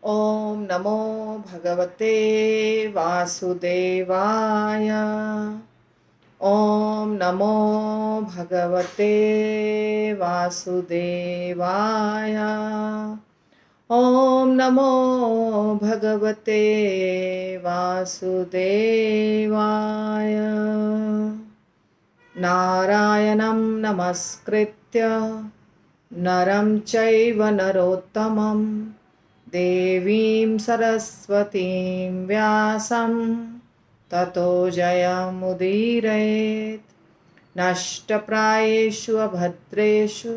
ॐ नमो भगवते वासुदेवाय। ॐ नमो भगवते वासुदेवाय। ॐ नमो भगवते वासुदेवाय। नारायणं नमस्कृत्य नरं चैव नरोत्तमं देवीं सरस्वतीं व्यासं ततो जयमुदीरयेत्। नष्टप्रायेषु अभद्रेषु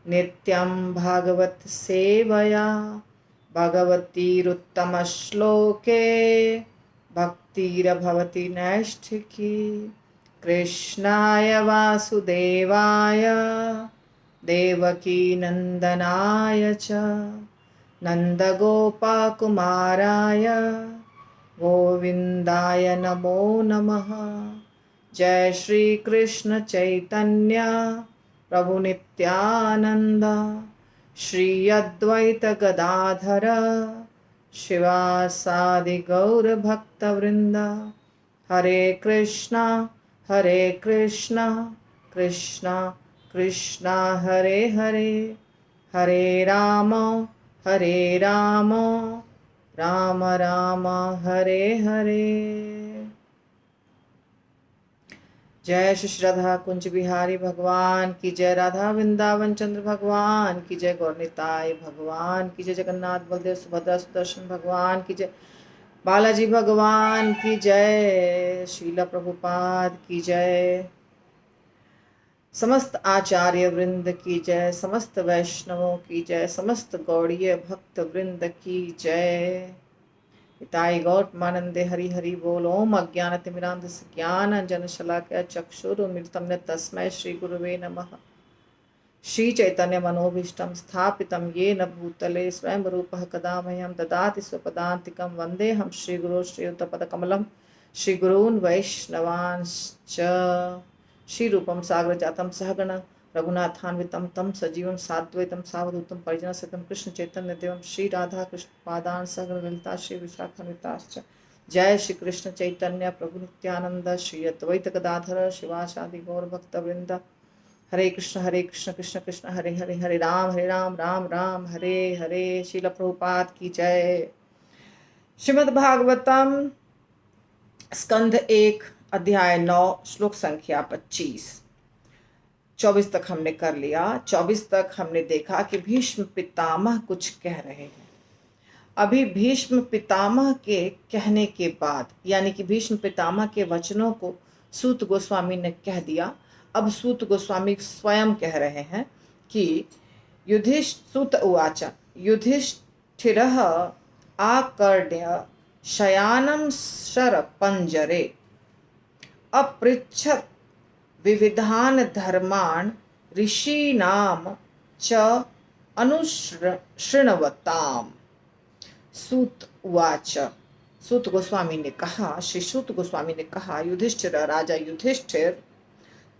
नित्यं भागवत सेवया भगवतीरुत्तमश्लोके भक्तिरभवति नैष्ठिकी। कृष्णाय वासुदेवाय देवकी नंदनाय च नंदगोपकुमाराय गोविंदाय नमो नमः। जय श्री कृष्ण चैतन्य प्रभु नित्यानंद श्री अद्वैत गदाधर शिवासादि गौर भक्त वृंद। हरे कृष्णा कृष्णा कृष्णा हरे हरे, हरे राम राम राम हरे हरे। जय श्री श्रद्धा कुंज बिहारी भगवान की जय। राधा वृंदावन चंद्र भगवान की जय। गौरनिताय भगवान की जय। जगन्नाथ बलदेव सुभद्रा सुदर्शन भगवान की जय। बालाजी भगवान की जय। श्रीला प्रभुपाद की जय। समस्त आचार्य वृंद की जय। समस्त वैष्णवों की जय। समस्त गौड़ीय भक्त वृंद की जय। हिताय गौतमानंदे हरि हरि बोल। ओम अज्ञानतिमिरान्धस्य ज्ञानाञ्जनशलाकया चक्षुरुन्मिलितं तस्मै श्री गुरुवे नमः। श्री चैतन्य मनोभीष्टं स्थापितं येन भूतले स्वयं रूपः कदा मह्यं ददाति स्वपदान्तिकं। वन्देऽहं श्रीगुरो श्रीयुतपदकमलं श्रीगुरून् वैष्णवांश्च। श्रीरूपं सागरजातं सहगण रघुनाथान्वितं तं सजीवं साद्वैतं सावधूतं परिजनसहितं कृष्ण चैतन्य देवं श्री राधा कृष्ण पादान् सहगण ललिता श्री विशाखान्विताश्च। जय श्री कृष्ण चैतन्य प्रभु नित्यानंद श्री अद्वैत गदाधर शिवासादि गौर भक्त वृंद। हरे कृष्ण कृष्ण कृष्ण हरे हरे, हरे राम राम राम हरे हरे। श्रील प्रभुपाद की जय। श्रीमद् भागवतम स्कंध 1 अध्याय 9 श्लोक संख्या 25। 24 तक हमने कर लिया। 24 तक हमने देखा कि भीष्म पितामह कुछ कह रहे हैं। अभी भीष्म पितामह के कहने के बाद, यानी कि भीष्म पितामह के वचनों को सूत गोस्वामी ने कह दिया। अब सूत गोस्वामी स्वयं कह रहे हैं कि सुत उवाच युधिष्ठिरः आकर्ण्य शयानं शरपञ्जरे अपृच्छत् विविधान् धर्मान् ऋषीणां च अनुशृण्वताम्। सूत उवाच, सूत गोस्वामी ने कहा, श्री सूत गोस्वामी ने कहा, युधिष्ठिर राजा युधिष्ठिर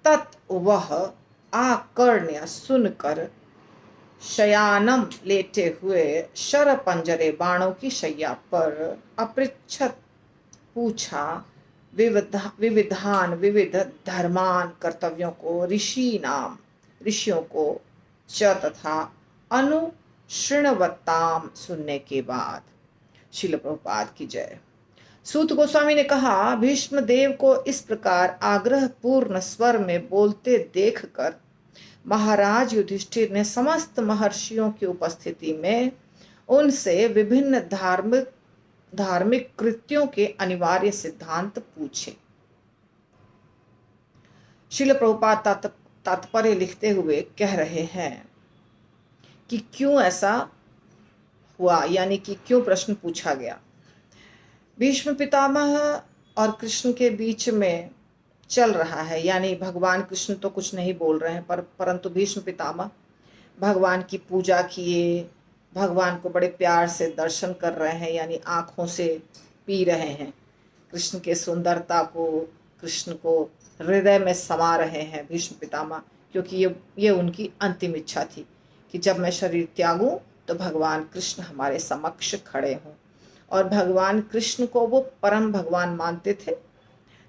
तत् वह आकर्ण्य सुनकर शयानम लेटे हुए शर पंजरे बाणों की शैया पर अपृच्छत पूछा विविधान विविध धर्मान कर्तव्यों को ऋषियों को च तथा अनुशृण्वताम सुनने के बाद। श्रील प्रभुपाद की जय। सूत गोस्वामी ने कहा, भीष्म देव को इस प्रकार आग्रह पूर्ण स्वर में बोलते देखकर महाराज युधिष्ठिर ने समस्त महर्षियों की उपस्थिति में उनसे विभिन्न धार्मिक कृत्यों के अनिवार्य सिद्धांत पूछे। श्रील प्रभुपाद तात्पर्य लिखते हुए कह रहे हैं कि क्यों ऐसा हुआ, यानी कि क्यों प्रश्न पूछा गया। भीष्म पितामह और कृष्ण के बीच में चल रहा है, यानी भगवान कृष्ण तो कुछ नहीं बोल रहे हैं, परंतु भीष्म पितामह भगवान की पूजा किए, भगवान को बड़े प्यार से दर्शन कर रहे हैं, यानी आँखों से पी रहे हैं कृष्ण के सुंदरता को, कृष्ण को हृदय में समा रहे हैं भीष्म पितामह, क्योंकि ये उनकी अंतिम इच्छा थी कि जब मैं शरीर त्यागूं तो भगवान कृष्ण हमारे समक्ष खड़े हों। और भगवान कृष्ण को वो परम भगवान मानते थे।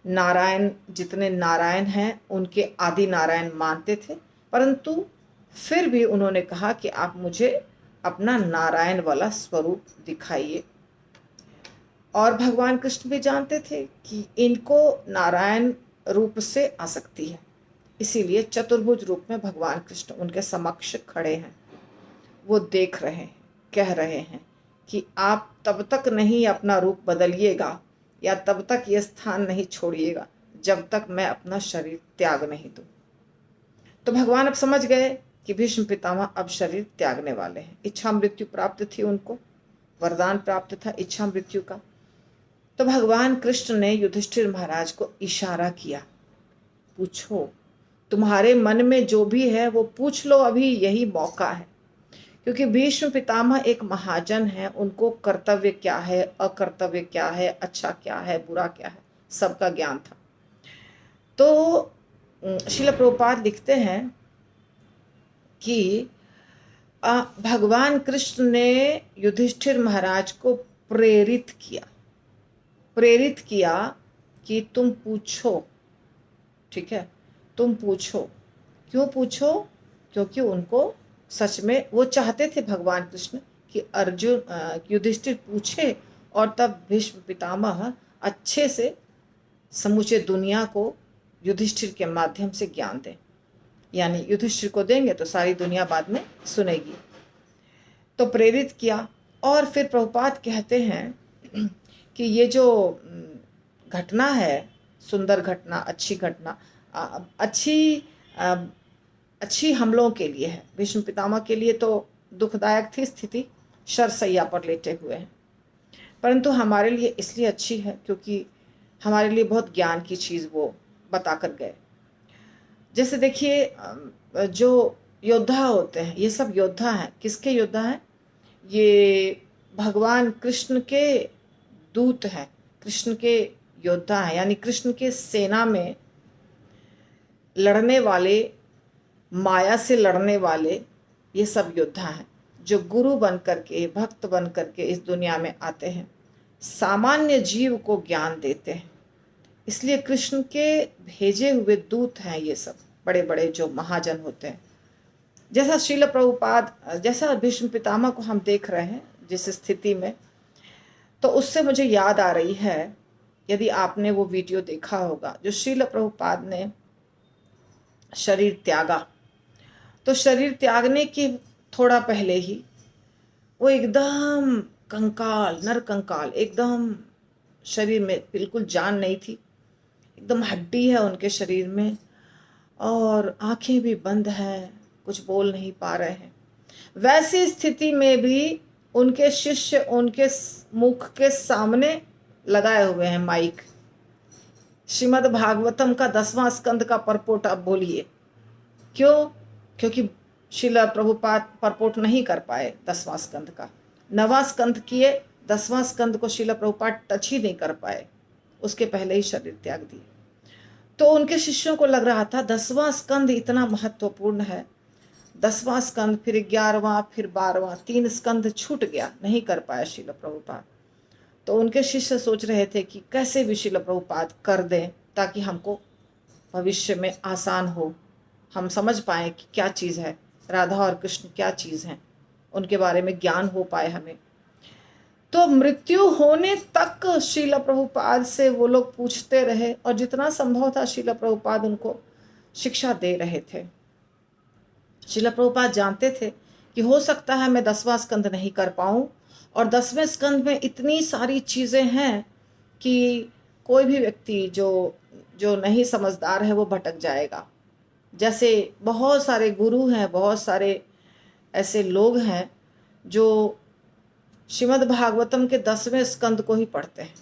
नारायण, जितने नारायण हैं उनके आदि नारायण मानते थे, परंतु फिर भी उन्होंने कहा कि आप मुझे अपना नारायण वाला स्वरूप दिखाइए। और भगवान कृष्ण भी जानते थे कि इनको नारायण रूप से आसक्ति है, इसीलिए चतुर्भुज रूप में भगवान कृष्ण उनके समक्ष खड़े हैं। वो देख रहे हैं, कह रहे हैं कि आप तब तक नहीं अपना रूप बदलिएगा या तब तक ये स्थान नहीं छोड़िएगा जब तक मैं अपना शरीर त्याग नहीं दूं। तो भगवान अब समझ गए कि भीष्म पितामह अब शरीर त्यागने वाले हैं। इच्छा मृत्यु प्राप्त थी उनको, वरदान प्राप्त था इच्छा मृत्यु का। तो भगवान कृष्ण ने युधिष्ठिर महाराज को इशारा किया, पूछो, तुम्हारे मन में जो भी है वो पूछ लो, अभी यही मौका है। क्योंकि भीष्म पितामह एक महाजन है, उनको कर्तव्य क्या है, अकर्तव्य क्या है, अच्छा क्या है, बुरा क्या है, सबका ज्ञान था। तो श्रील प्रभुपाद लिखते हैं कि भगवान कृष्ण ने युधिष्ठिर महाराज को प्रेरित किया कि तुम पूछो, ठीक है, तुम पूछो। क्यों पूछो? क्योंकि उनको सच में वो चाहते थे भगवान कृष्ण कि अर्जुन युधिष्ठिर पूछे और तब भीष्म पितामह अच्छे से समूचे दुनिया को युधिष्ठिर के माध्यम से ज्ञान दें। यानी युधिष्ठिर को देंगे तो सारी दुनिया बाद में सुनेगी। तो प्रेरित किया। और फिर प्रभुपाद कहते हैं कि ये जो घटना है, सुंदर घटना, अच्छी घटना, अच्छी हम लोगों के लिए है। भीष्म पितामह के लिए तो दुखदायक थी स्थिति, शरसैया पर लेटे हुए हैं, परंतु हमारे लिए इसलिए अच्छी है क्योंकि हमारे लिए बहुत ज्ञान की चीज़ वो बता कर गए। जैसे देखिए, जो योद्धा होते हैं, ये सब योद्धा हैं। किसके योद्धा हैं? ये भगवान कृष्ण के दूत हैं, कृष्ण के योद्धा हैं। यानी कृष्ण के सेना में लड़ने वाले, माया से लड़ने वाले, ये सब योद्धा हैं जो गुरु बन करके, भक्त बन करके इस दुनिया में आते हैं, सामान्य जीव को ज्ञान देते हैं। इसलिए कृष्ण के भेजे हुए दूत हैं ये सब बड़े बड़े जो महाजन होते हैं। जैसा श्रील प्रभुपाद, जैसा भीष्म पितामह को हम देख रहे हैं जिस स्थिति में, तो उससे मुझे याद आ रही है, यदि आपने वो वीडियो देखा होगा जो श्रील प्रभुपाद ने शरीर त्यागा, तो शरीर त्यागने के थोड़ा पहले ही वो एकदम कंकाल, नर कंकाल, एकदम शरीर में बिल्कुल जान नहीं थी, एकदम हड्डी है उनके शरीर में और आंखें भी बंद हैं, कुछ बोल नहीं पा रहे हैं। वैसी स्थिति में भी उनके शिष्य उनके मुख के सामने लगाए हुए हैं माइक। श्रीमद् भागवतम का 10वां स्कंद का परपोट आप बोलिए। क्यों? क्योंकि श्रील प्रभुपाद परपोट नहीं कर पाए 10वां स्कंद का। 9वां स्कंद किए, 10वां स्कंद को श्रील प्रभुपाद टच ही नहीं कर पाए, उसके पहले ही शरीर त्याग दिए। तो उनके शिष्यों को लग रहा था 10वां स्कंद इतना महत्वपूर्ण है, 10वां स्कंद, फिर 11वां, फिर 12वां, 3 स्कंद छूट गया, नहीं कर पाया श्रील प्रभुपाद। तो उनके शिष्य सोच रहे थे कि कैसे भी श्रील प्रभुपाद कर दें ताकि हमको भविष्य में आसान हो, हम समझ पाएँ कि क्या चीज़ है राधा और कृष्ण, क्या चीज़ हैं, उनके बारे में ज्ञान हो पाए हमें। तो मृत्यु होने तक श्रील प्रभुपाद से वो लोग पूछते रहे और जितना संभव था श्रील प्रभुपाद उनको शिक्षा दे रहे थे। श्रील प्रभुपाद जानते थे कि हो सकता है मैं 10वां स्कंद नहीं कर पाऊँ, और 10वें स्कंद में इतनी सारी चीज़ें हैं कि कोई भी व्यक्ति जो नहीं समझदार है वो भटक जाएगा। जैसे बहुत सारे गुरु हैं, बहुत सारे ऐसे लोग हैं जो श्रीमद् भागवतम के 10वें स्कंद को ही पढ़ते हैं,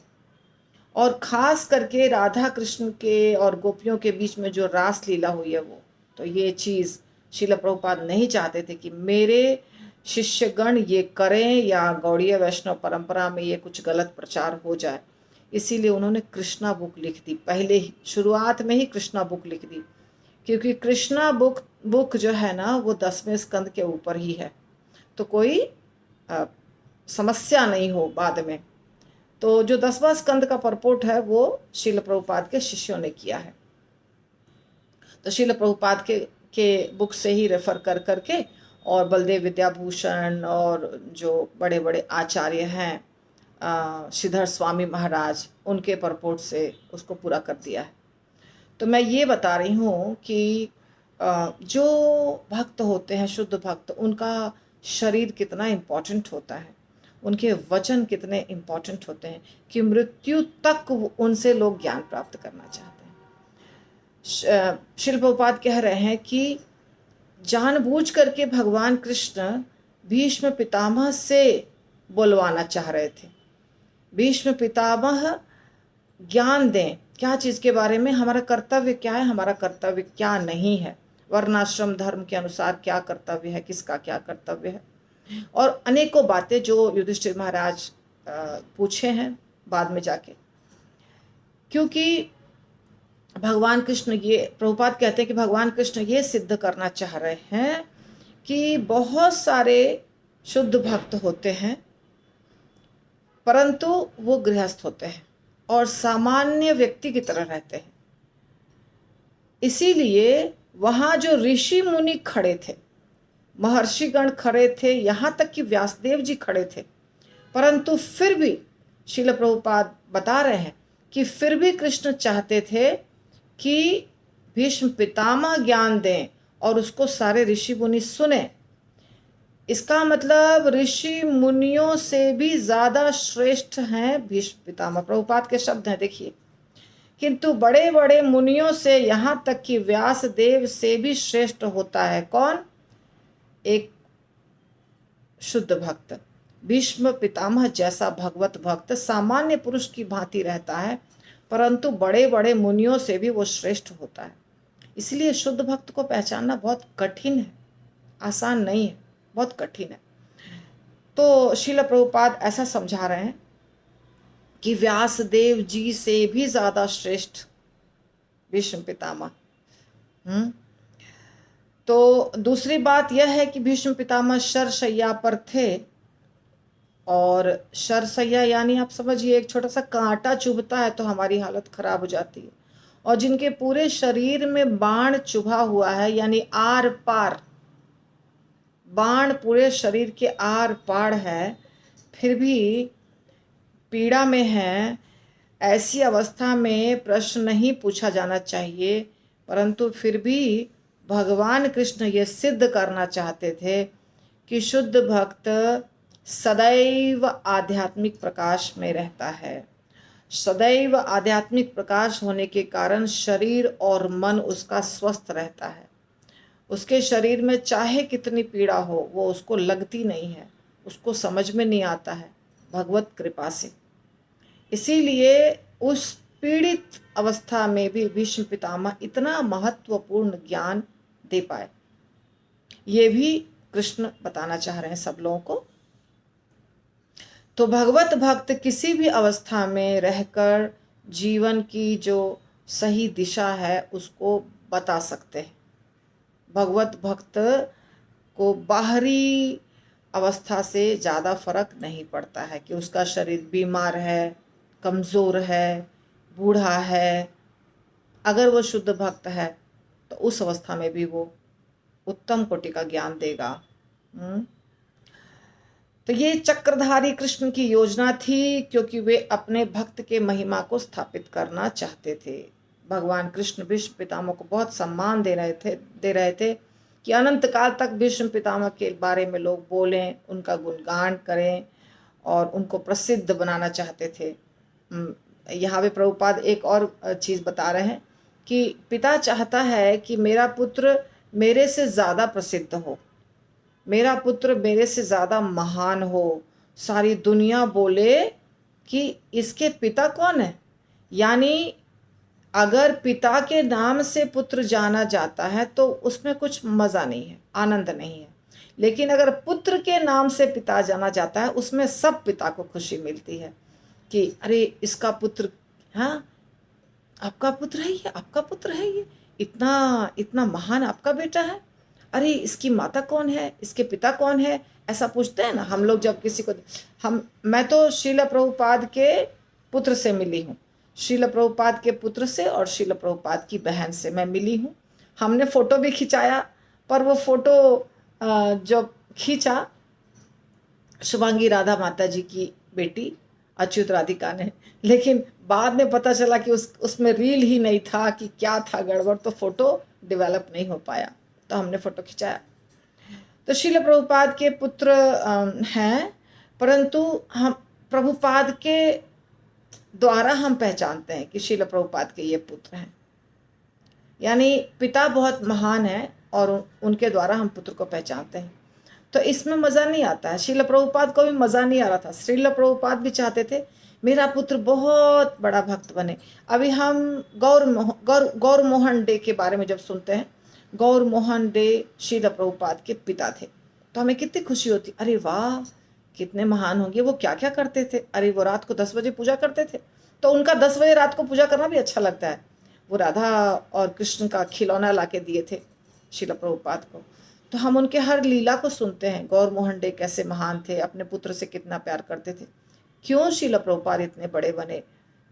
और ख़ास करके राधा कृष्ण के और गोपियों के बीच में जो रास लीला हुई है वो, तो ये चीज़ श्रील प्रभुपाद नहीं चाहते थे कि मेरे शिष्यगण ये करें या गौड़ीय वैष्णव परंपरा में ये कुछ गलत प्रचार हो जाए। इसीलिए उन्होंने कृष्णा बुक लिख दी, पहले ही शुरुआत में ही कृष्णा बुक लिख दी, क्योंकि कृष्णा बुक जो है ना वो 10वें स्कंद के ऊपर ही है। तो कोई समस्या नहीं हो बाद में। तो जो 10वां स्कंद का परपोट है वो श्रील प्रभुपाद के शिष्यों ने किया है। तो श्रील प्रभुपाद के बुक से ही रेफर कर करके और बलदेव विद्याभूषण और जो बड़े बड़े आचार्य हैं श्रीधर स्वामी महाराज, उनके परपोट से उसको पूरा कर दिया है। तो मैं ये बता रही हूँ कि जो भक्त होते हैं, शुद्ध भक्त, उनका शरीर कितना इम्पोर्टेंट होता है, उनके वचन कितने इम्पोर्टेंट होते हैं कि मृत्यु तक उनसे लोग ज्ञान प्राप्त करना चाहते हैं। श्रील प्रभुपाद कह रहे हैं कि जानबूझ करके भगवान कृष्ण भीष्म पितामह से बुलवाना चाह रहे थे। भीष्म पितामह ज्ञान दें, क्या चीज़ के बारे में, हमारा कर्तव्य क्या है, हमारा कर्तव्य क्या नहीं है, वर्णाश्रम धर्म के अनुसार क्या कर्तव्य है, किसका क्या कर्तव्य है, और अनेकों बातें जो युधिष्ठिर महाराज पूछे हैं बाद में जाके। क्योंकि भगवान कृष्ण ये, प्रभुपाद कहते हैं कि भगवान कृष्ण ये सिद्ध करना चाह रहे हैं कि बहुत सारे शुद्ध भक्त होते हैं परंतु वो गृहस्थ होते हैं और सामान्य व्यक्ति की तरह रहते हैं। इसीलिए वहाँ जो ऋषि मुनि खड़े थे, महर्षिगण खड़े थे, यहाँ तक कि व्यासदेव जी खड़े थे, परंतु फिर भी श्रील प्रभुपाद बता रहे हैं कि फिर भी कृष्ण चाहते थे कि भीष्म पितामह ज्ञान दें और उसको सारे ऋषि मुनि सुने। इसका मतलब ऋषि मुनियों से भी ज़्यादा श्रेष्ठ हैं भीष्म पितामह। प्रभुपाद के शब्द हैं, देखिए, किंतु बड़े बड़े मुनियों से, यहाँ तक कि व्यास देव से भी श्रेष्ठ होता है कौन? एक शुद्ध भक्त। भीष्म पितामह जैसा भगवत भक्त सामान्य पुरुष की भांति रहता है परंतु बड़े बड़े मुनियों से भी वो श्रेष्ठ होता है। इसलिए शुद्ध भक्त को पहचानना बहुत कठिन है, आसान नहीं है, बहुत कठिन है। तो श्रील प्रभुपाद ऐसा समझा रहे हैं कि व्यासदेव जी से भी ज़्यादा श्रेष्ठ भीष्म पितामह। तो दूसरी बात यह है कि भीष्म पितामह शरशैया पर थे, और शरशैया यानी आप समझिए एक छोटा सा कांटा चुभता है तो हमारी हालत खराब हो जाती है, और जिनके पूरे शरीर में बाण चुभा हुआ है, यानी आर पार बाण पूरे शरीर के आर पार है, फिर भी पीड़ा में है। ऐसी अवस्था में प्रश्न नहीं पूछा जाना चाहिए, परंतु फिर भी भगवान कृष्ण ये सिद्ध करना चाहते थे कि शुद्ध भक्त सदैव आध्यात्मिक प्रकाश में रहता है। सदैव आध्यात्मिक प्रकाश होने के कारण शरीर और मन उसका स्वस्थ रहता है। उसके शरीर में चाहे कितनी पीड़ा हो वो उसको लगती नहीं है, उसको समझ में नहीं आता है, भगवत कृपा से। इसीलिए उस पीड़ित अवस्था में भी भीष्म पितामह इतना महत्वपूर्ण ज्ञान दे पाए, ये भी कृष्ण बताना चाह रहे हैं सब लोगों को। तो भगवत भक्त किसी भी अवस्था में रहकर जीवन की जो सही दिशा है उसको बता सकते हैं। भगवत भक्त को बाहरी अवस्था से ज़्यादा फर्क नहीं पड़ता है कि उसका शरीर बीमार है, कमज़ोर है, बूढ़ा है। अगर वो शुद्ध भक्त है तो उस अवस्था में भी वो उत्तम कोटि का ज्ञान देगा। तो ये चक्रधारी कृष्ण की योजना थी, क्योंकि वे अपने भक्त के महिमा को स्थापित करना चाहते थे। भगवान कृष्ण भीष्म पितामह को बहुत सम्मान दे रहे थे कि अनंत काल तक भीष्म पितामह के बारे में लोग बोलें, उनका गुणगान करें और उनको प्रसिद्ध बनाना चाहते थे। यहाँ पे प्रभुपाद एक और चीज़ बता रहे हैं कि पिता चाहता है कि मेरा पुत्र मेरे से ज़्यादा प्रसिद्ध हो, मेरा पुत्र मेरे से ज़्यादा महान हो, सारी दुनिया बोले कि इसके पिता कौन है। यानी अगर पिता के नाम से पुत्र जाना जाता है तो उसमें कुछ मज़ा नहीं है, आनंद नहीं है, लेकिन अगर पुत्र के नाम से पिता जाना जाता है उसमें सब पिता को खुशी मिलती है कि अरे इसका पुत्र, हाँ आपका पुत्र है ये, आपका पुत्र है ये, इतना इतना महान आपका बेटा है, अरे इसकी माता कौन है, इसके पिता कौन है, ऐसा पूछते हैं ना हम लोग जब किसी को, मैं तो श्रील प्रभुपाद के पुत्र से मिली हूँ, श्रील प्रभुपाद के पुत्र से और श्रील प्रभुपाद की बहन से मैं मिली हूँ। हमने फ़ोटो भी खिंचाया, पर वो फ़ोटो जब खींचा शुभांगी राधा माता जी की बेटी अच्युत राधिका ने, लेकिन बाद में पता चला कि उसमें रील ही नहीं था कि क्या था गड़बड़, तो फ़ोटो डेवलप नहीं हो पाया, तो हमने फ़ोटो खिंचाया। तो श्रील प्रभुपाद के पुत्र हैं, परंतु हम प्रभुपाद के द्वारा हम पहचानते हैं कि श्रील प्रभुपाद के ये पुत्र हैं, यानी पिता बहुत महान है और उनके द्वारा हम पुत्र को पहचानते हैं। तो इसमें मज़ा नहीं आता है। श्रील प्रभुपाद को भी मज़ा नहीं आ रहा था। श्रील प्रभुपाद भी चाहते थे मेरा पुत्र बहुत बड़ा भक्त बने। अभी हम गौर मोहन डे के बारे में जब सुनते हैं, गौर मोहन डे श्रील प्रभुपाद के पिता थे, तो हमें कितनी खुशी होती, अरे वाह कितने महान होंगे, वो क्या क्या करते थे। अरे वो रात को 10 बजे पूजा करते थे, तो उनका 10 बजे रात को पूजा करना भी अच्छा लगता है। वो राधा और कृष्ण का खिलौना ला के दिए थे श्रील प्रभुपाद को, तो हम उनके हर लीला को सुनते हैं। गौर मोहन डे कैसे महान थे, अपने पुत्र से कितना प्यार करते थे। क्यों श्रील प्रभुपाद इतने बड़े बने?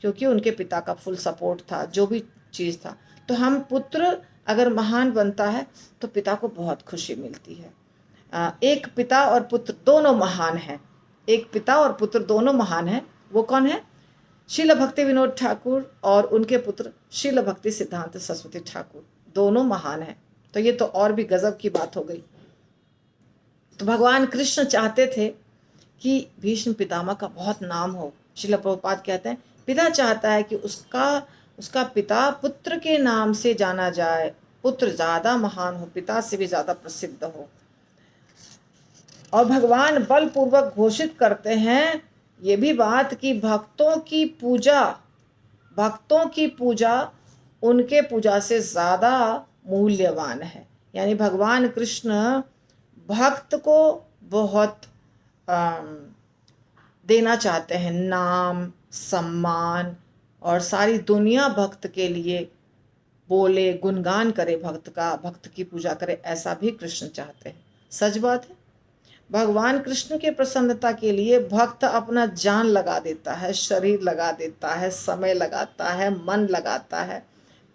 क्योंकि उनके पिता का फुल सपोर्ट था, जो भी चीज़ था। तो हम पुत्र अगर महान बनता है तो पिता को बहुत खुशी मिलती है। एक पिता और पुत्र दोनों महान हैं, एक पिता और पुत्र दोनों महान हैं। वो कौन है? श्रील भक्ति विनोद ठाकुर और उनके पुत्र श्रील भक्ति सिद्धांत सरस्वती ठाकुर, दोनों महान हैं। तो ये तो और भी गजब की बात हो गई। तो भगवान कृष्ण चाहते थे कि भीष्म पितामह का बहुत नाम हो। श्रील प्रभुपाद कहते हैं पिता चाहता है कि उसका पिता पुत्र के नाम से जाना जाए, पुत्र ज़्यादा महान हो, पिता से भी ज़्यादा प्रसिद्ध हो। और भगवान बलपूर्वक घोषित करते हैं ये भी बात कि भक्तों की पूजा उनके पूजा से ज़्यादा मूल्यवान है। यानी भगवान कृष्ण भक्त को बहुत देना चाहते हैं, नाम सम्मान, और सारी दुनिया भक्त के लिए बोले, गुणगान करे भक्त का, भक्त की पूजा करे, ऐसा भी कृष्ण चाहते हैं। सच बात है। भगवान कृष्ण के प्रसन्नता के लिए भक्त अपना जान लगा देता है, शरीर लगा देता है, समय लगाता है, मन लगाता है,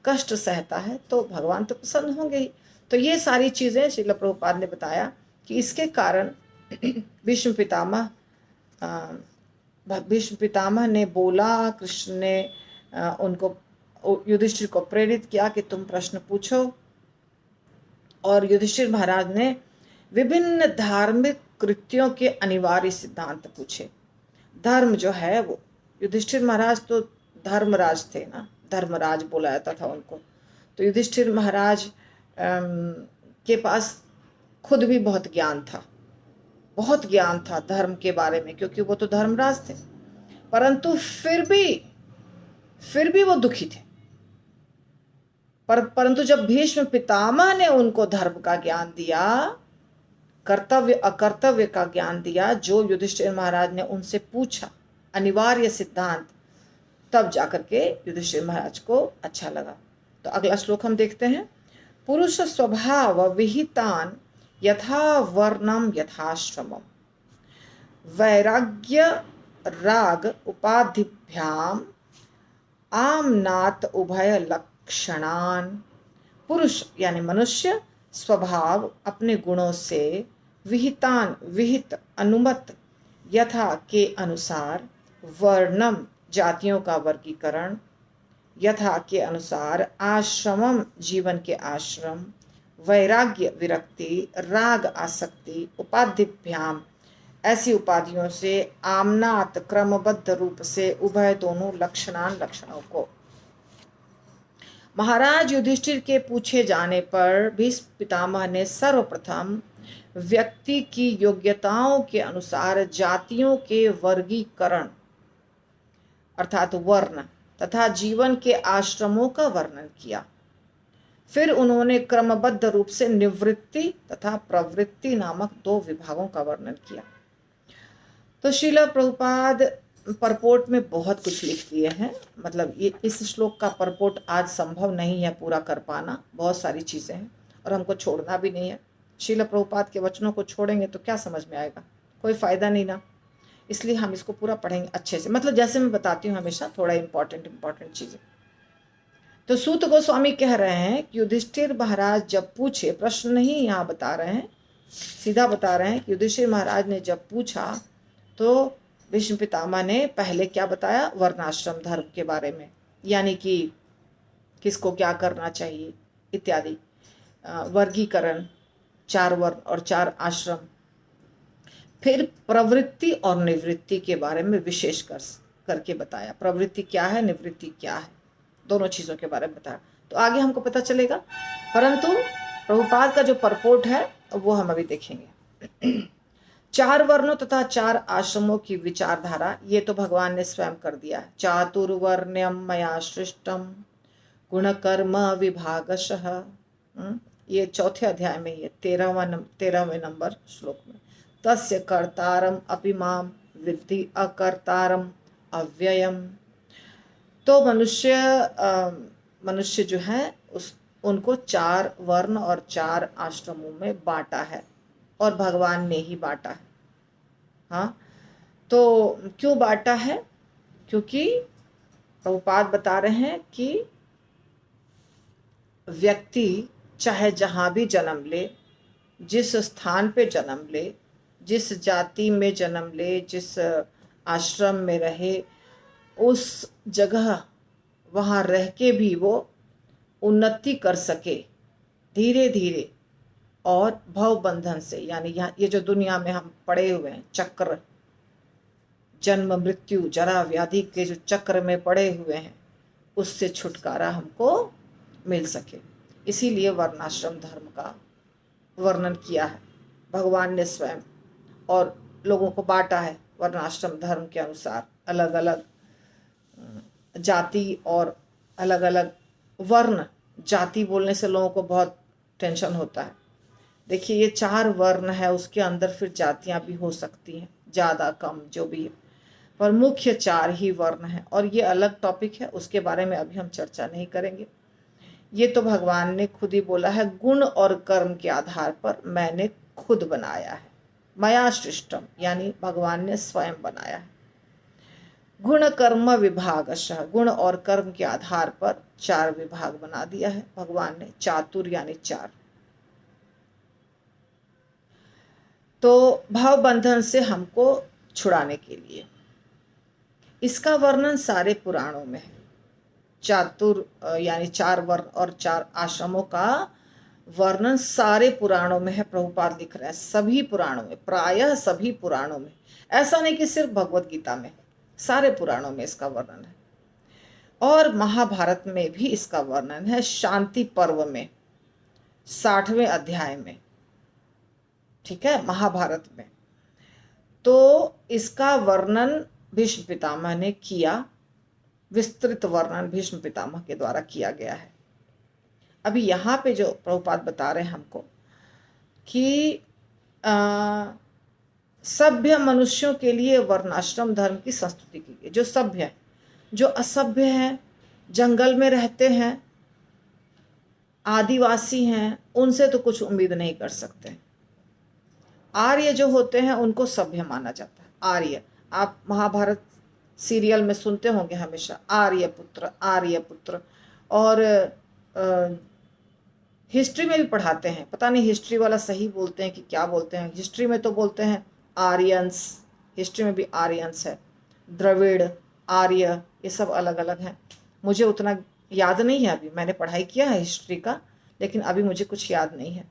कष्ट सहता है, तो भगवान तो प्रसन्न होंगे ही। तो ये सारी चीज़ें श्रील प्रभुपाद ने बताया कि इसके कारण भीष्म पितामह ने बोला, कृष्ण ने उनको युधिष्ठिर को प्रेरित किया कि तुम प्रश्न पूछो, और युधिष्ठिर महाराज ने विभिन्न धार्मिक कृत्यों के अनिवार्य सिद्धांत पूछे। धर्म जो है वो, युधिष्ठिर महाराज तो धर्मराज थे ना, धर्मराज बोला जाता था उनको। तो युधिष्ठिर महाराज के पास खुद भी बहुत ज्ञान था धर्म के बारे में, क्योंकि वो तो धर्मराज थे। परंतु फिर भी वो दुखी थे। परंतु जब भीष्म पितामह ने उनको धर्म का ज्ञान दिया, कर्तव्य अकर्तव्य का ज्ञान दिया, जो युधिष्ठिर महाराज ने उनसे पूछा, अनिवार्य सिद्धांत, तब जाकर के युधिष्ठिर महाराज को अच्छा लगा। तो अगला श्लोक हम देखते हैं। पुरुष स्वभाव विहितान यथा वर्णम यथाश्रमम वैराग्य राग उपाधिभ्याम आमनात उभय लक्षणान। पुरुष यानी मनुष्य स्वभाव अपने गुणों से विहित अनुमत यथा के अनुसार वर्णम जातियों का वर्गीकरण, यथा के अनुसार आश्रमम जीवन के आश्रम, वैराग्य विरक्ति, राग आसक्ति, उपाधिभ्याम ऐसी उपाधियों से, आमनात क्रमबद्ध रूप से, उभय दोनों लक्षणों को। महाराज युधिष्ठिर के पूछे जाने पर भीष्म पितामह ने सर्वप्रथम व्यक्ति की योग्यताओं के अनुसार जातियों के वर्गीकरण अर्थात वर्ण तथा जीवन के आश्रमों का वर्णन किया। फिर उन्होंने क्रमबद्ध रूप से निवृत्ति तथा प्रवृत्ति नामक 2 विभागों का वर्णन किया। तो श्रील प्रभुपाद परपोर्ट में बहुत कुछ लिख दिए हैं, मतलब ये इस श्लोक का परपोर्ट आज संभव नहीं है पूरा कर पाना, बहुत सारी चीज़ें हैं और हमको छोड़ना भी नहीं है। श्रील प्रभुपाद के वचनों को छोड़ेंगे तो क्या समझ में आएगा, कोई फ़ायदा नहीं ना। इसलिए हम इसको पूरा पढ़ेंगे अच्छे से, मतलब जैसे मैं बताती हूँ हमेशा थोड़ा इम्पोर्टेंट चीज़ें। तो सूत गोस्वामी कह रहे हैं कि युधिष्ठिर महाराज जब पूछे, प्रश्न नहीं यहाँ बता रहे हैं, सीधा बता रहे हैं कि युधिष्ठिर महाराज ने जब पूछा तो भीष्म पितामह ने पहले क्या बताया, वर्णाश्रम धर्म के बारे में, यानी कि किसको क्या करना चाहिए इत्यादि, वर्गीकरण, 4 वर्ण और 4 आश्रम। फिर प्रवृत्ति और निवृत्ति के बारे में विशेष करके बताया, प्रवृत्ति क्या है, निवृत्ति क्या है, दोनों चीज़ों के बारे में बताया। तो आगे हमको पता चलेगा, परंतु प्रभुपाद का जो परपोट है वो हम अभी देखेंगे। 4 वर्णों तथा 4 आश्रमों की विचारधारा ये तो भगवान ने स्वयं कर दिया है। चातुर्वर्ण्यम मया सृष्टम गुणकर्म विभागशः, ये 4थे अध्याय में ही है, 13वें नंबर श्लोक में। तस्य कर्तारम अपि माम विद्धि अकर्तारम अव्ययम। तो मनुष्य जो है उनको 4 वर्ण और 4 आश्रमों में बांटा है, और भगवान ने ही बांटा है। हाँ, तो क्यों बांटा है, क्योंकि प्रभुपाद बता रहे हैं कि व्यक्ति चाहे जहाँ भी जन्म ले, जिस स्थान पे जन्म ले, जिस जाति में जन्म ले, जिस आश्रम में रहे, उस जगह वहाँ रह के भी वो उन्नति कर सके धीरे धीरे, और भव बंधन से, यानी यहाँ ये जो दुनिया में हम पड़े हुए हैं चक्र, जन्म मृत्यु जरा व्याधि के जो चक्र में पड़े हुए हैं, उससे छुटकारा हमको मिल सके। इसीलिए वर्णाश्रम धर्म का वर्णन किया है भगवान ने स्वयं, और लोगों को बांटा है वर्णाश्रम धर्म के अनुसार, अलग अलग जाति और अलग अलग वर्ण। जाति बोलने से लोगों को बहुत टेंशन होता है। देखिए ये 4 वर्ण है, उसके अंदर फिर जातियां भी हो सकती हैं, ज़्यादा कम जो भी है, पर मुख्य 4 ही वर्ण है, और ये अलग टॉपिक है, उसके बारे में अभी हम चर्चा नहीं करेंगे। ये तो भगवान ने खुद ही बोला है, गुण और कर्म के आधार पर मैंने खुद बनाया है, मया सृष्टम, यानी भगवान ने स्वयं बनाया है। गुण कर्म विभागशः, गुण और कर्म के आधार पर 4 विभाग बना दिया है भगवान ने, चातुर यानी 4। तो भाव बंधन से हमको छुड़ाने के लिए, इसका वर्णन सारे पुराणों में है। चातुर यानी 4 वर्ण और 4 आश्रमों का वर्णन सारे पुराणों में है। प्रभुपाद लिख रहे हैं सभी पुराणों में, प्रायः सभी पुराणों में, ऐसा नहीं कि सिर्फ भगवत गीता में, सारे पुराणों में इसका वर्णन है। और महाभारत में भी इसका वर्णन है, शांति पर्व में 60वें अध्याय में, ठीक है, महाभारत में। तो इसका वर्णन भीष्म पितामह ने किया, विस्तृत वर्णन भीष्म पितामह के द्वारा किया गया है। अभी यहाँ पे जो प्रभुपाद बता रहे हैं हमको कि सभ्य मनुष्यों के लिए वर्णाश्रम धर्म की संस्तुति की गई। जो सभ्य है, जो असभ्य है, जंगल में रहते हैं, आदिवासी हैं, उनसे तो कुछ उम्मीद नहीं कर सकते। आर्य जो होते हैं उनको सभ्य माना जाता है। आर्य, आप महाभारत सीरियल में सुनते होंगे हमेशा, आर्य पुत्र, आर्य पुत्र। और हिस्ट्री में भी पढ़ाते हैं, पता नहीं हिस्ट्री वाला सही बोलते हैं कि क्या बोलते हैं, हिस्ट्री में तो बोलते हैं आर्यंस, हिस्ट्री में भी आर्यंस है, द्रविड़, आर्य, ये सब अलग अलग हैं। मुझे उतना याद नहीं है, अभी मैंने पढ़ाई किया है हिस्ट्री का, लेकिन अभी मुझे कुछ याद नहीं है।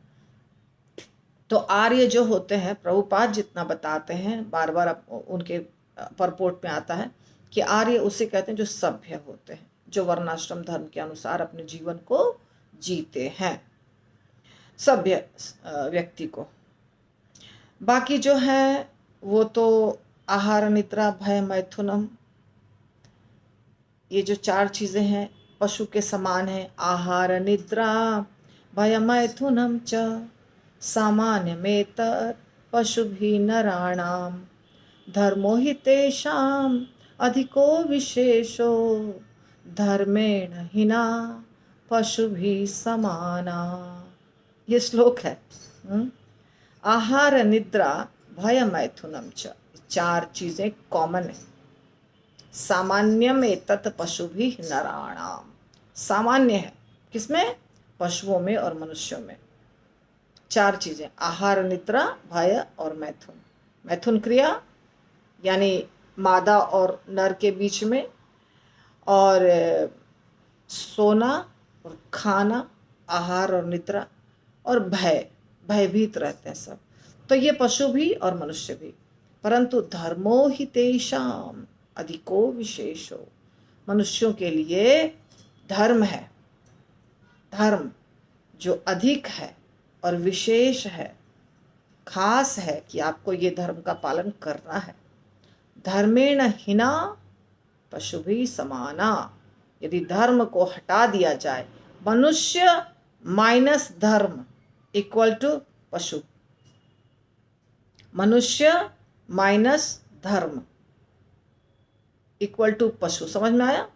तो आर्य जो होते हैं, प्रभुपाद जितना बताते हैं, बार बार उनके परपोर्ट में आता है कि आर्य उसे कहते हैं जो सभ्य होते हैं, जो वर्णाश्रम धर्म के अनुसार अपने जीवन को जीते हैं, सभ्य व्यक्ति को। बाकी जो है वो तो आहार निद्रा भय मैथुनम, ये जो 4 चीजें हैं पशु के समान है। आहार निद्रा भय मैथुनम च सामान्य में पशु भी नराणाम धर्मो हि तेषाम अधिको विशेषो धर्मेण हिना पशु भी समाना। ये श्लोक है, आहार निद्रा भय मैथुनम च, 4 चीजें कॉमन है। सामान्यम एतत् पशु भी नराणाम, सामान्य है किसमें? पशुओं में और मनुष्यों में। 4 चीजें, आहार निद्रा भय और मैथुन। मैथुन क्रिया यानी मादा और नर के बीच में, और सोना और खाना, आहार और निद्रा, और भय, भयभीत रहते हैं सब। तो ये पशु भी और मनुष्य भी। परंतु धर्मो हि तेषाम अधिको विशेषो, मनुष्यों के लिए धर्म है, धर्म जो अधिक है और विशेष है, खास है कि आपको ये धर्म का पालन करना है। धर्मेण हिना पशु भी समाना, यदि धर्म को हटा दिया जाए, मनुष्य माइनस धर्म इक्वल टू पशु, मनुष्य माइनस धर्म इक्वल टू पशु, समझ में आया?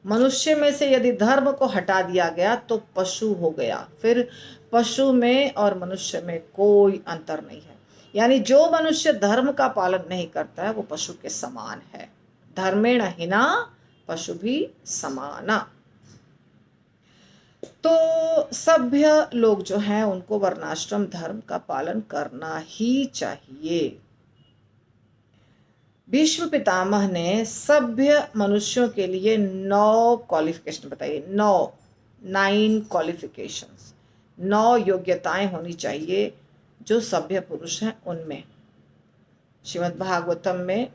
मनुष्य में से यदि धर्म को हटा दिया गया तो पशु हो गया। फिर पशु में और मनुष्य में कोई अंतर नहीं है। यानी जो मनुष्य धर्म का पालन नहीं करता है वो पशु के समान है। धर्मेण हिना पशु भी समाना। तो सभ्य लोग जो हैं उनको वर्णाश्रम धर्म का पालन करना ही चाहिए। भीष्म पितामह ने सभ्य मनुष्यों के लिए 9 क्वालिफिकेशन बताइए। 9 क्वालिफिकेशंस, 9 योग्यताएं होनी चाहिए जो सभ्य पुरुष हैं उनमें। श्रीमद् भागवतम में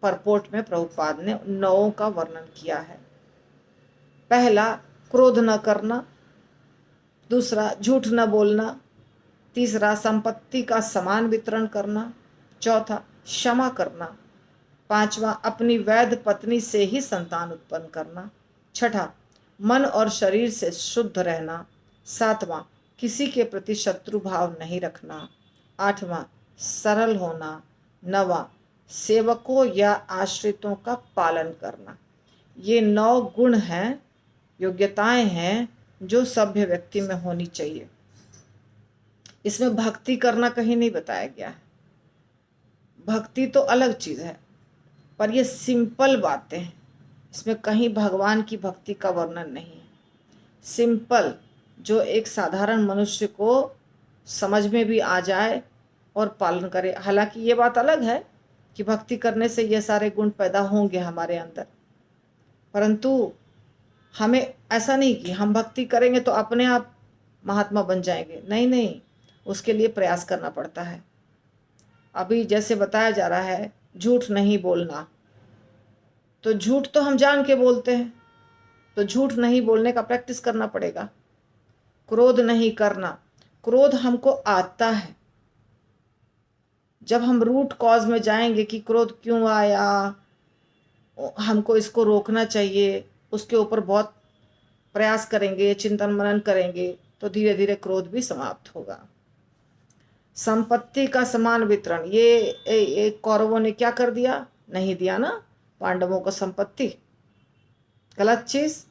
परपोर्ट में प्रभुपाद ने 9 का वर्णन किया है। पहला, क्रोध न करना। दूसरा, झूठ न बोलना। तीसरा, संपत्ति का समान वितरण करना। चौथा, क्षमा करना। पांचवा, अपनी वैध पत्नी से ही संतान उत्पन्न करना। छठा, मन और शरीर से शुद्ध रहना। सातवां, किसी के प्रति शत्रु भाव नहीं रखना। आठवां, सरल होना। नवां, सेवकों या आश्रितों का पालन करना। ये 9 गुण हैं, योग्यताएं हैं जो सभ्य व्यक्ति में होनी चाहिए। इसमें भक्ति करना कहीं नहीं बताया गया है। भक्ति तो अलग चीज है, पर ये सिंपल बातें हैं। इसमें कहीं भगवान की भक्ति का वर्णन नहीं है। सिंपल, जो एक साधारण मनुष्य को समझ में भी आ जाए और पालन करे। हालांकि ये बात अलग है कि भक्ति करने से ये सारे गुण पैदा होंगे हमारे अंदर, परंतु हमें ऐसा नहीं कि हम भक्ति करेंगे तो अपने आप महात्मा बन जाएंगे। नहीं नहीं, उसके लिए प्रयास करना पड़ता है। अभी जैसे बताया जा रहा है झूठ नहीं बोलना, तो झूठ तो हम जान के बोलते हैं, तो झूठ नहीं बोलने का प्रैक्टिस करना पड़ेगा। क्रोध नहीं करना, क्रोध हमको आता है। जब हम रूट कॉज में जाएंगे कि क्रोध क्यों आया, हमको इसको रोकना चाहिए, उसके ऊपर बहुत प्रयास करेंगे, चिंतन मनन करेंगे, तो धीरे धीरे क्रोध भी समाप्त होगा। संपत्ति का समान वितरण, ये कौरवों ने क्या कर दिया? नहीं दिया ना पांडवों को संपत्ति। गलत चीज।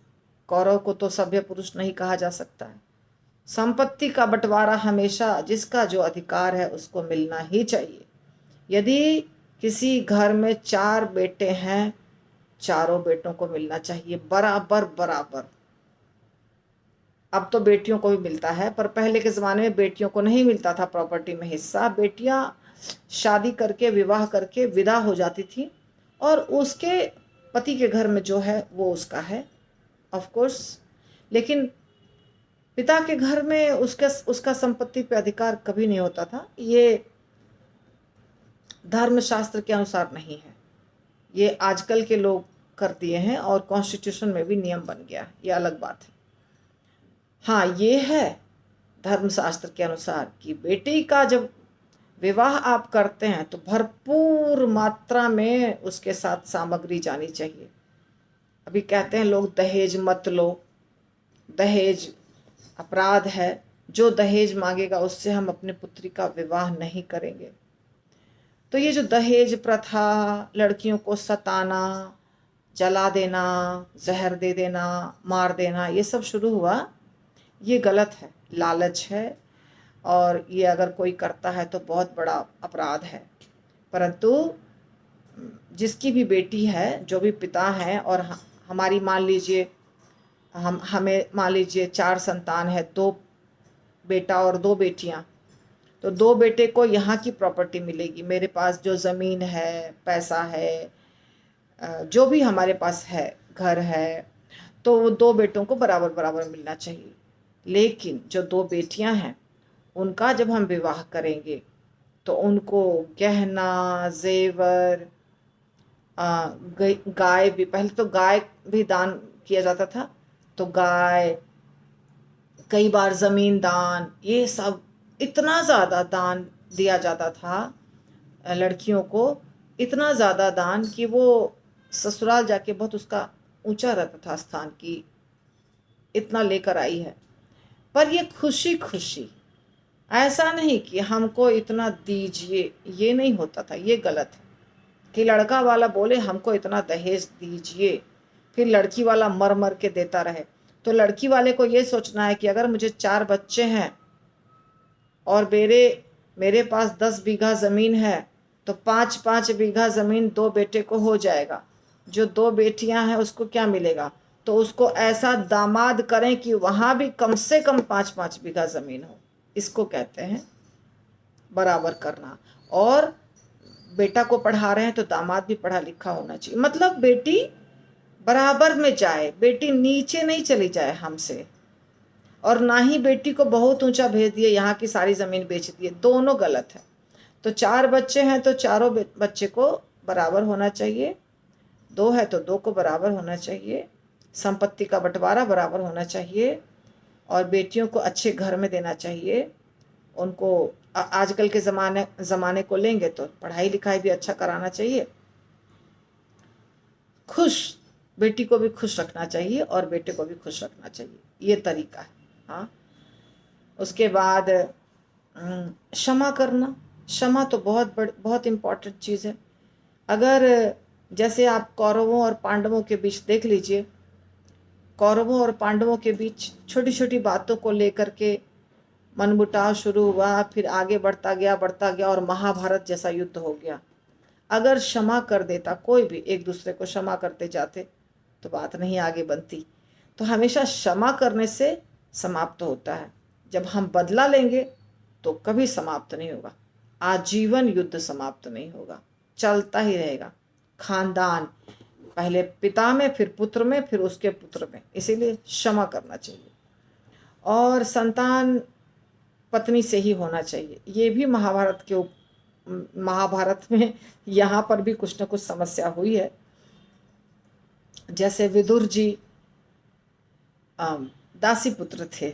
कौरव को तो सभ्य पुरुष नहीं कहा जा सकता है। संपत्ति का बंटवारा हमेशा जिसका जो अधिकार है उसको मिलना ही चाहिए। यदि किसी घर में 4 बेटे हैं, चारों बेटों को मिलना चाहिए बराबर बराबर। अब तो बेटियों को भी मिलता है, पर पहले के ज़माने में बेटियों को नहीं मिलता था प्रॉपर्टी में हिस्सा। बेटियां शादी करके, विवाह करके विदा हो जाती थी और उसके पति के घर में जो है वो उसका है, ऑफ कोर्स। लेकिन पिता के घर में उसका संपत्ति पे अधिकार कभी नहीं होता था। ये धर्मशास्त्र के अनुसार नहीं है, ये आजकल के लोग कर दिए हैं और कॉन्स्टिट्यूशन में भी नियम बन गया, ये अलग बात है। हाँ, ये है धर्मशास्त्र के अनुसार कि बेटी का जब विवाह आप करते हैं तो भरपूर मात्रा में उसके साथ सामग्री जानी चाहिए। अभी कहते हैं लोग दहेज मत लो, दहेज अपराध है, जो दहेज मांगेगा उससे हम अपने पुत्री का विवाह नहीं करेंगे। तो ये जो दहेज प्रथा, लड़कियों को सताना, जला देना, जहर दे देना, मार देना, ये सब शुरू हुआ, ये गलत है, लालच है। और ये अगर कोई करता है तो बहुत बड़ा अपराध है। परंतु जिसकी भी बेटी है, जो भी पिता है, और हमारी मान लीजिए हमें मान लीजिए 4 संतान है, 2 बेटा और 2 बेटियां, तो 2 बेटे को यहाँ की प्रॉपर्टी मिलेगी। मेरे पास जो ज़मीन है, पैसा है, जो भी हमारे पास है, घर है, तो वो 2 बेटों को बराबर बराबर मिलना चाहिए। लेकिन जो 2 बेटियां हैं, उनका जब हम विवाह करेंगे तो उनको गहना, जेवर, गाय भी, पहले तो गाय भी दान किया जाता था, तो गाय, कई बार ज़मीन दान, ये सब इतना ज़्यादा दान दिया जाता था लड़कियों को, इतना ज़्यादा दान कि वो ससुराल जाके बहुत उसका ऊंचा रहता था स्थान की, इतना लेकर आई है। पर ये खुशी खुशी, ऐसा नहीं कि हमको इतना दीजिए, ये नहीं होता था। ये गलत है कि लड़का वाला बोले हमको इतना दहेज दीजिए, फिर लड़की वाला मर मर के देता रहे। तो लड़की वाले को ये सोचना है कि अगर मुझे 4 बच्चे हैं और मेरे पास 10 बीघा ज़मीन है, तो 5-5 बीघा ज़मीन 2 बेटे को हो जाएगा। जो 2 बेटियां हैं उसको क्या मिलेगा? तो उसको ऐसा दामाद करें कि वहाँ भी कम से कम 5-5 बीघा ज़मीन हो। इसको कहते हैं बराबर करना। और बेटा को पढ़ा रहे हैं तो दामाद भी पढ़ा लिखा होना चाहिए। मतलब बेटी बराबर में जाए, बेटी नीचे नहीं चली जाए हमसे, और ना ही बेटी को बहुत ऊंचा भेज दिए, यहाँ की सारी ज़मीन बेच दिए, दोनों गलत है। तो 4 बच्चे हैं तो चारों बच्चे को बराबर होना चाहिए, 2 है तो 2 को बराबर होना चाहिए, संपत्ति का बंटवारा बराबर होना चाहिए, और बेटियों को अच्छे घर में देना चाहिए। उनको आजकल के ज़माने को लेंगे तो पढ़ाई लिखाई भी अच्छा कराना चाहिए, खुश, बेटी को भी खुश रखना चाहिए और बेटे को भी खुश रखना चाहिए। ये तरीका है। हाँ, उसके बाद क्षमा करना। क्षमा तो बहुत इम्पोर्टेंट चीज़ है। अगर जैसे आप कौरवों और पांडवों के बीच देख लीजिए, कौरवों और पांडवों के बीच छोटी छोटी बातों को लेकर के मनमुटाव शुरू हुआ, फिर आगे बढ़ता गया और महाभारत जैसा युद्ध हो गया। अगर क्षमा कर देता कोई भी, एक दूसरे को क्षमा करते जाते, तो बात नहीं आगे बनती। तो हमेशा क्षमा करने से समाप्त होता है। जब हम बदला लेंगे तो कभी समाप्त नहीं होगा, आजीवन युद्ध समाप्त नहीं होगा, चलता ही रहेगा। खानदान, पहले पिता में, फिर पुत्र में, फिर उसके पुत्र में, इसीलिए क्षमा करना चाहिए। और संतान पत्नी से ही होना चाहिए। ये भी महाभारत में यहाँ पर भी कुछ न कुछ समस्या हुई है। जैसे विदुर जी दासी पुत्र थे,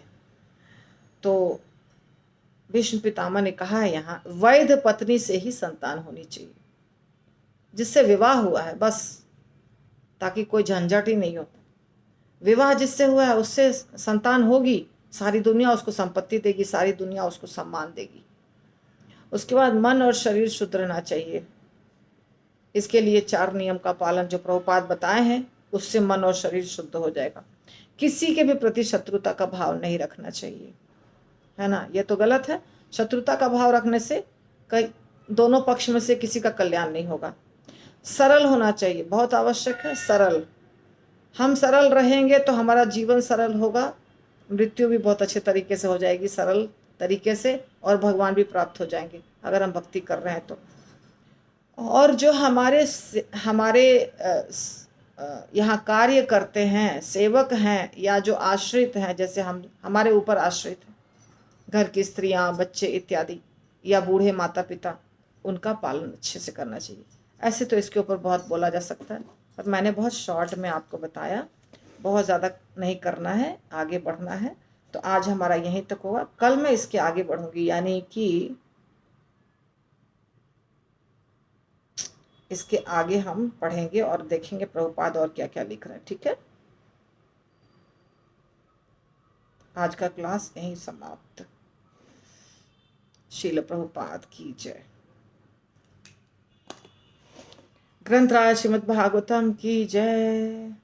तो भीष्म पितामह ने कहा है यहाँ, वैध पत्नी से ही संतान होनी चाहिए, जिससे विवाह हुआ है बस, ताकि कोई झंझट ही नहीं हो। विवाह जिससे हुआ है उससे संतान होगी, सारी दुनिया उसको संपत्ति देगी, सारी दुनिया उसको सम्मान देगी। उसके बाद मन और शरीर शुद्ध रहना चाहिए। इसके लिए 4 नियम का पालन जो प्रभुपाद बताए हैं, उससे मन और शरीर शुद्ध हो जाएगा। किसी के भी प्रति शत्रुता का भाव नहीं रखना चाहिए, है ना। ये तो गलत है। शत्रुता का भाव रखने से कई दोनों पक्ष में से किसी का कल्याण नहीं होगा। सरल होना चाहिए, बहुत आवश्यक है। सरल, हम सरल रहेंगे तो हमारा जीवन सरल होगा, मृत्यु भी बहुत अच्छे तरीके से हो जाएगी, सरल तरीके से, और भगवान भी प्राप्त हो जाएंगे अगर हम भक्ति कर रहे हैं तो। और जो हमारे यहाँ कार्य करते हैं, सेवक हैं, या जो आश्रित हैं, जैसे हमारे ऊपर आश्रित हैं, घर की स्त्रियां, बच्चे इत्यादि, या बूढ़े माता पिता, उनका पालन अच्छे से करना चाहिए। ऐसे तो इसके ऊपर बहुत बोला जा सकता है, पर मैंने बहुत शॉर्ट में आपको बताया, बहुत ज़्यादा नहीं करना है, आगे बढ़ना है। तो आज हमारा यहीं तक होगा, कल मैं इसके आगे बढ़ूंगी, यानी कि इसके आगे हम पढ़ेंगे और देखेंगे प्रभुपाद और क्या क्या लिख रहे हैं। ठीक है, आज का क्लास यहीं समाप्त। श्रील प्रभुपाद की जय। ग्रंथराज श्रीमद् भागवतम की जय।